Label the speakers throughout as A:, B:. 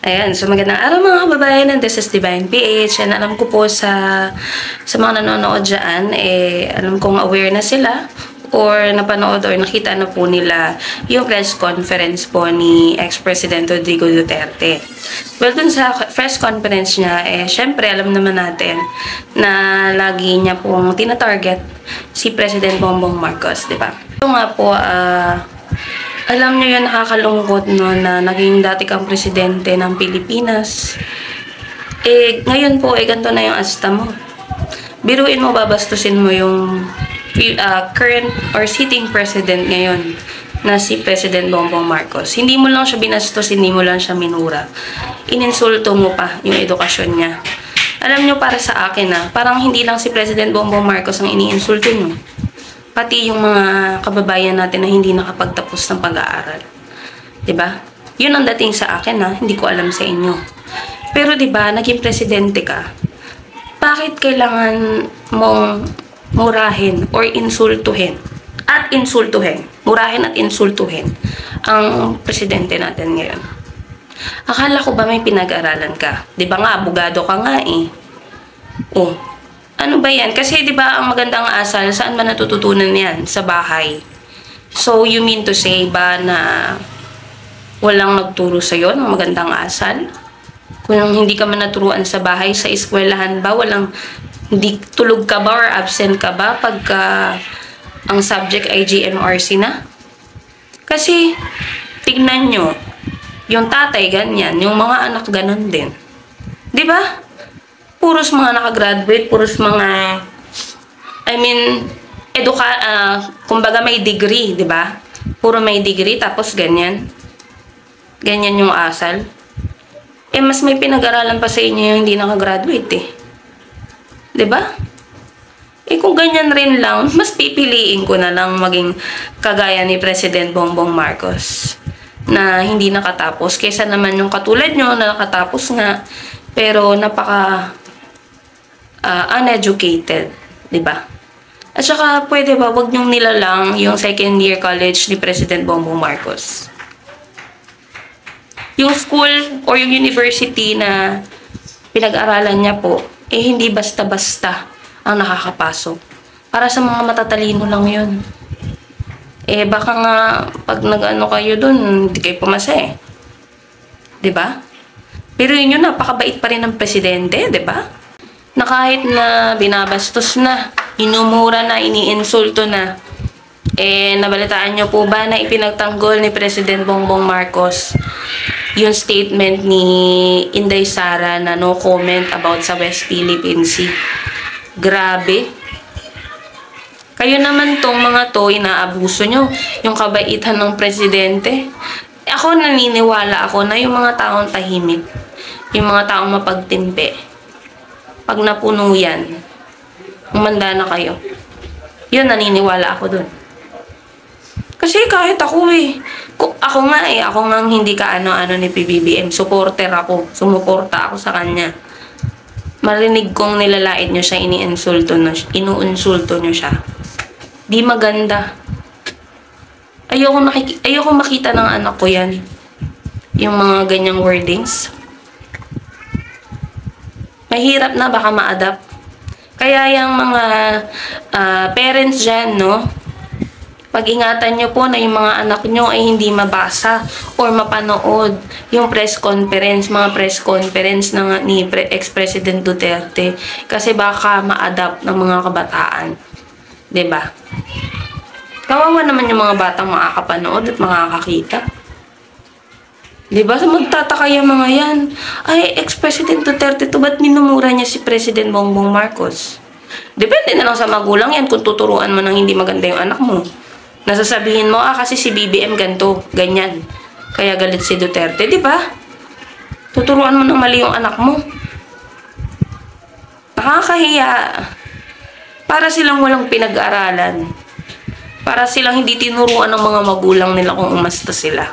A: Ayan, so magandang araw mga kababayan, and this is Divine PH, and alam ko po sa mga nanonood dyan, alam kong aware na sila or napanood or nakita na po nila yung press conference po ni ex-President Rodrigo Duterte. Well, dun sa press conference niya, syempre alam naman natin na lagi niya pong tina-target si President Bongbong Marcos, di ba? Ito nga po, alam niyo yun, nakakalungkot no, na naging dati kang presidente ng Pilipinas. Ngayon po, ganito na yung asta mo. Biruin mo, babastusin mo yung current or sitting president ngayon na si President Bongbong Marcos. Hindi mo lang siya binastos, hindi mo lang siya minura. Ininsulto mo pa yung edukasyon niya. Alam niyo, para sa akin parang hindi lang si President Bongbong Marcos ang iniinsulto niyo. Pati yung mga kababayan natin na hindi nakapagtapos ng pag-aaral. 'Di ba? Yun ang dating sa akin hindi ko alam sa inyo. Pero 'di ba, naging presidente ka. Bakit kailangan mong murahin or insultuhin? Murahin at insultuhin ang presidente natin ngayon. Akala ko ba may pinag-aralan ka? 'Di ba nga, abogado ka nga ano ba yan? Kasi di ba ang magandang asal, saan ba natututunan yan? Sa bahay. So, you mean to say ba na walang nagturo sa'yo ng magandang asal? Kung hindi ka man naturuan sa bahay, sa eskwelahan ba, hindi tulog ka ba or absent ka ba pagka ang subject ay GMRC na? Kasi, tignan nyo, yung tatay ganyan, yung mga anak ganon din. Di ba? Puros mga nakagraduate, puros mga, kumbaga may degree, di ba? Puro may degree, tapos ganyan. Ganyan yung asal. Mas may pinag-aralan pa sa inyo yung hindi nakagraduate Di ba? Kung ganyan rin lang, mas pipiliin ko na lang maging kagaya ni President Bongbong Marcos na hindi nakatapos. Kesa naman yung katulad nyo na nakatapos nga, pero napaka uneducated, di ba? At saka, pwede ba, wag niyong nilalang yung second year college ni President Bongbong Marcos. Yung school or yung university na pinag-aralan niya po, hindi basta-basta ang nakakapasok. Para sa mga matatalino lang yun. Baka nga, pag nag-ano kayo dun, hindi kayo pumasa Di ba? Pero yun napakabait pa rin ng presidente, di ba? Na kahit na binabastos na, inumura na, iniinsulto na, nabalitaan nyo po ba na ipinagtanggol ni President Bongbong Marcos yung statement ni Inday Sara na no comment about sa West Philippine Sea? Grabe. Kayo naman tong mga to, inaabuso nyo yung kabaitan ng presidente. Ako naniniwala ako na yung mga taong tahimik, yung mga taong mapagtimpe, pag napuno yan, umanda na kayo. Yun, naniniwala ako dun. Kasi kahit ako ako nga hindi ka ano-ano ni PBBM, supporter ako, sumuporta ako sa kanya. Marinig kong nilalait nyo siya, inuinsulto nyo siya. Di maganda. Ayoko makita ng anak ko yan. Yung mga ganyang wordings. Mahirap na, baka ma-adapt. Kaya yung mga parents dyan, pag-ingatan nyo po na yung mga anak nyo ay hindi mabasa or mapanood yung mga press conference ni ex-President Duterte. Kasi baka ma-adapt ng mga kabataan. Diba? Kawawa naman yung mga batang makakapanood at makakakita. Diba? So magtataka yung mga yan. Ay, ex-President Duterte to, ba't minumura niya si President Bongbong Marcos? Depende na lang sa magulang yan kung tuturuan mo ng hindi maganda yung anak mo. Nasasabihin mo, kasi si BBM ganito, ganyan. Kaya galit si Duterte, diba? Tuturuan mo ng mali yung anak mo. Nakakahiya. Para silang walang pinag-aralan. Para silang hindi tinuruan ng mga magulang nila kung umasta sila.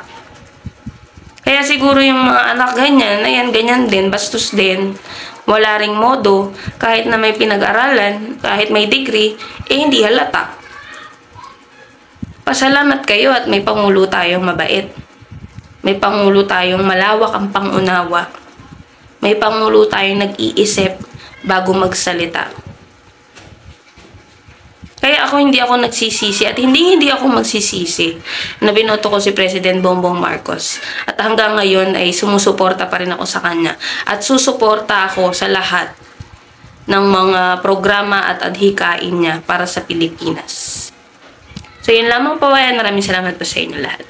A: Kaya siguro yung mga anak ganyan din, bastos din, wala ring modo, kahit na may pinag-aralan, kahit may degree, hindi halata. Pasalamat kayo at may pangulo tayong mabait. May Pangulo tayong malawak ang pangunawa. May Pangulo tayong nag-iisip bago magsalita. Kaya hindi ako nagsisisi at hindi ako magsisisi na binoto ko si President Bongbong Marcos. At hanggang ngayon ay sumusuporta pa rin ako sa kanya. At susuporta ako sa lahat ng mga programa at adhikain niya para sa Pilipinas. So yun lamang po yan. Maraming salamat po sa inyo lahat.